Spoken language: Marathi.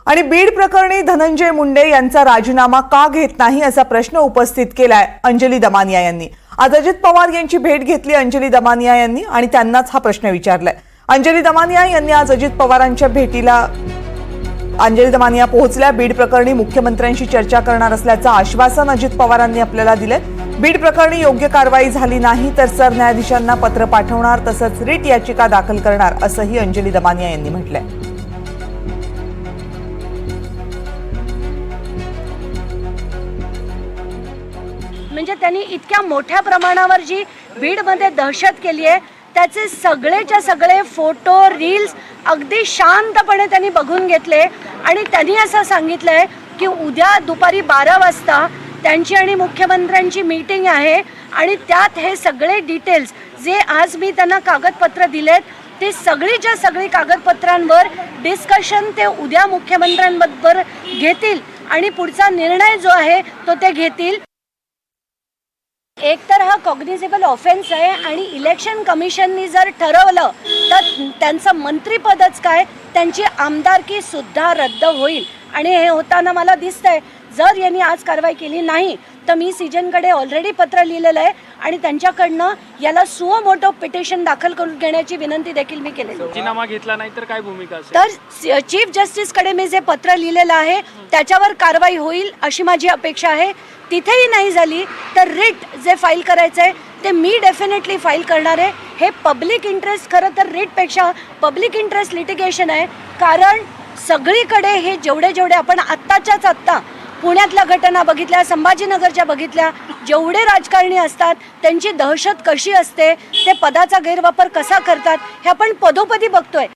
आणि बीड प्रकरणी धनंजय मुंडे यांचा राजीनामा का घेत नाही असा प्रश्न उपस्थित केलाय अंजली दमानिया यांनी। आज अजित पवार यांची भेट घेतली अंजली दमानिया यांनी आणि त्यांनाच हा प्रश्न विचारलाय। अंजली दमानिया यांनी आज अजित पवारांच्या भेटीला अंजली दमानिया पोहोचल्या। बीड प्रकरणी मुख्यमंत्र्यांशी चर्चा करणार असल्याचं आश्वासन अजित पवारांनी आपल्याला दिले। बीड प्रकरणी योग्य कारवाई झाली नाही तर सरन्यायाधीशांना पत्र पाठवणार तसंच रिट याचिका दाखल करणार असंही अंजली दमानिया यांनी म्हटलंय। म्हणजे त्यांनी इतक्या मोठ्या प्रमाणावर जी बीडमध्ये दहशत केली आहे त्याचे सगळेच्या सगळे फोटो रील्स अगदी शांतपणे त्यांनी बघून घेतले आणि त्यांनी असं सांगितलंय की उद्या दुपारी 12 वाजता त्यांची आणि मुख्यमंत्र्यांची मीटिंग आहे आणि त्यात हे सगळे डिटेल्स जे आज मी त्यांना कागदपत्र दिलेत ते सगळीच्या सगळी कागदपत्रांवर डिस्कशन ते उद्या मुख्यमंत्र्यांबरोबर घेतील आणि पुढचा निर्णय जो आहे तो ते घेतील। एक तर हा कॉग्निझेबल ऑफेन्स आहे आणि इलेक्शन कमिशननी जर ठरवलं तर त्यांचं मंत्रिपदच काय त्यांची आमदारकी सुद्धा रद्द होईल आणि हे होताना मला दिसतंय। जर यांनी आज कारवाई केली नाही तर मी सीजनकडे ऑलरेडी पत्र लिहिलेलं आहे आणि त्यांच्याकडनं याला सुओ मोटो पिटिशन दाखल करून घेण्याची विनंती देखील मी केलेली आहे। राजीनामा घेतला नाही तर काय भूमिका असेल? तर चीफ जस्टिसकडे मी जे पत्र लिहिलेलं आहे त्याच्यावर कारवाई होईल अशी माझी अपेक्षा आहे। तिथेही नाही झाली तर रिट जे फाईल करायचं आहे ते मी डेफिनेटली फाईल करणार आहे। हे पब्लिक इंटरेस्ट खरं तर रिटपेक्षा पब्लिक इंटरेस्ट लिटिगेशन आहे, कारण सगळीकडे हे जेवढे आपण आत्ताच्याच आत्ता पुण्यातल्या घटना बघितल्या, संभाजीनगरच्या बघितल्या, जेवढे राजकारणी असतात त्यांची दहशत कशी असते, ते पदाचा गैरवापर कसा करतात हे आपण पदोपदी बघतोय।